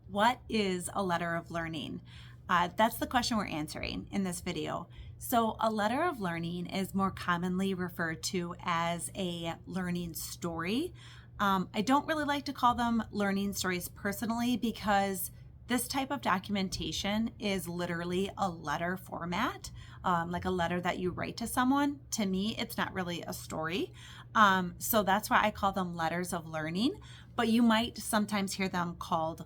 What is a letter of learning? That's the question we're answering in this video. So a letter of learning is more commonly referred to as a learning story. I don't really like to call them learning stories personally because this type of documentation is literally a letter format, like a letter that you write to someone. To me, it's not really a story. So that's why I call them letters of learning, but you might sometimes hear them called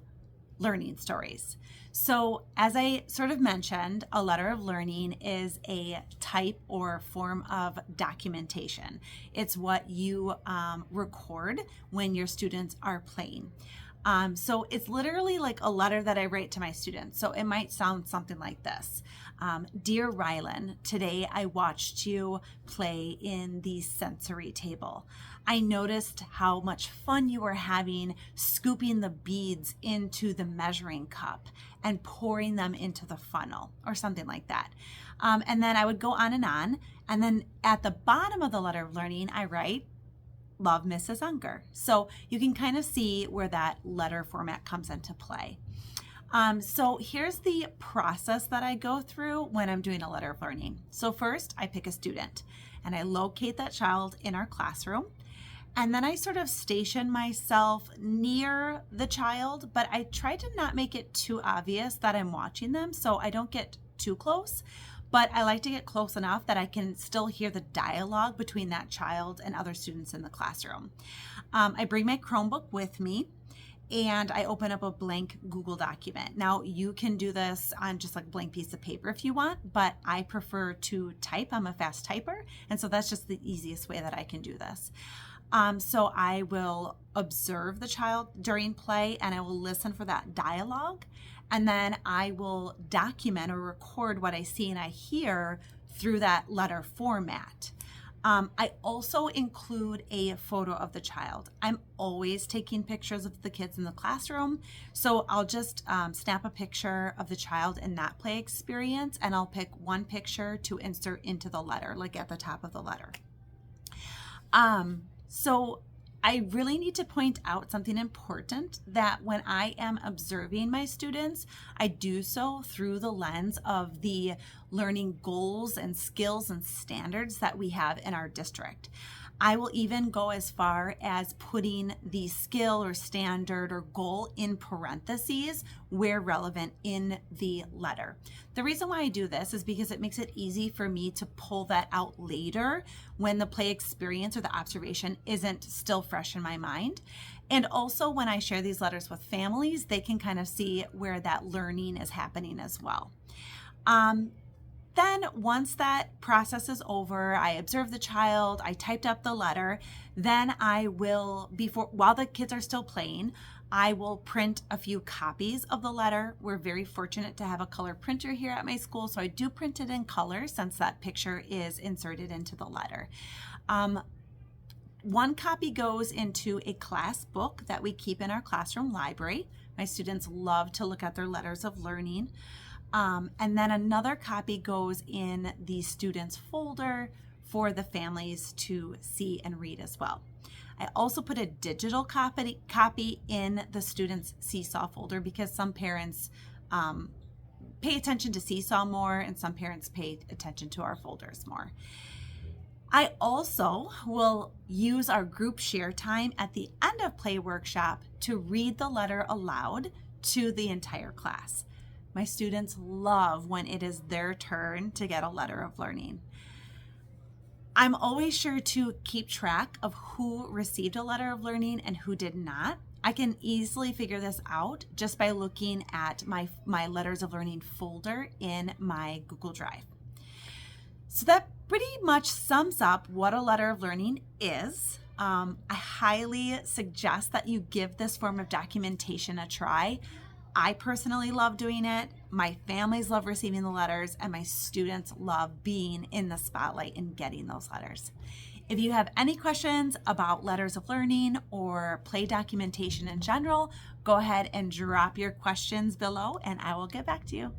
learning stories. So as I sort of mentioned, a letter of learning is a type or form of documentation. It's what you record when your students are playing. So it's literally like a letter that I write to my students. So it might sound something like this. Dear Rylan, today I watched you play in the sensory table. I noticed how much fun you were having scooping the beads into the measuring cup and pouring them into the funnel, or something like that. And then I would go on. And then at the bottom of the letter of learning, I write, love, Mrs. Unger. So you can kind of see where that letter format comes into play. So here's the process that I go through when I'm doing a letter of learning. So first I pick a student and I locate that child in our classroom. And then I sort of station myself near the child, but I try to not make it too obvious that I'm watching them so I don't get too close. But I like to get close enough that I can still hear the dialogue between that child and other students in the classroom. I bring my Chromebook with me and I open up a blank Google document. Now you can do this on just like a blank piece of paper if you want, but I prefer to type. I'm a fast typer, and so that's just the easiest way that I can do this. So I will observe the child during play and I will listen for that dialogue. And then I will document or record what I see and I hear through that letter format. I also include a photo of the child. I'm always taking pictures of the kids in the classroom. So I'll just snap a picture of the child in that play experience and I'll pick one picture to insert into the letter, like at the top of the letter. So I really need to point out something important, that when I am observing my students, I do so through the lens of the learning goals and skills and standards that we have in our district. I will even go as far as putting the skill or standard or goal in parentheses where relevant in the letter. The reason why I do this is because it makes it easy for me to pull that out later when the play experience or the observation isn't still fresh in my mind. And also when I share these letters with families, they can kind of see where that learning is happening as well. Then once that process is over, I observe the child, I typed up the letter, then I will, while the kids are still playing, I will print a few copies of the letter. We're very fortunate to have a color printer here at my school, so I do print it in color since that picture is inserted into the letter. One copy goes into a class book that we keep in our classroom library. My students love to look at their letters of learning. And then another copy goes in the students folder for the families to see and read as well. I also put a digital copy in the students Seesaw folder because some parents pay attention to Seesaw more and some parents pay attention to our folders more. I also will use our group share time at the end of play workshop to read the letter aloud to the entire class. My students love when it is their turn to get a letter of learning. I'm always sure to keep track of who received a letter of learning and who did not. I can easily figure this out just by looking at my letters of learning folder in my Google Drive. So that pretty much sums up what a letter of learning is. I highly suggest that you give this form of documentation a try. I personally love doing it. My families love receiving the letters, and my students love being in the spotlight and getting those letters. If you have any questions about letters of learning or play documentation in general, go ahead and drop your questions below and I will get back to you.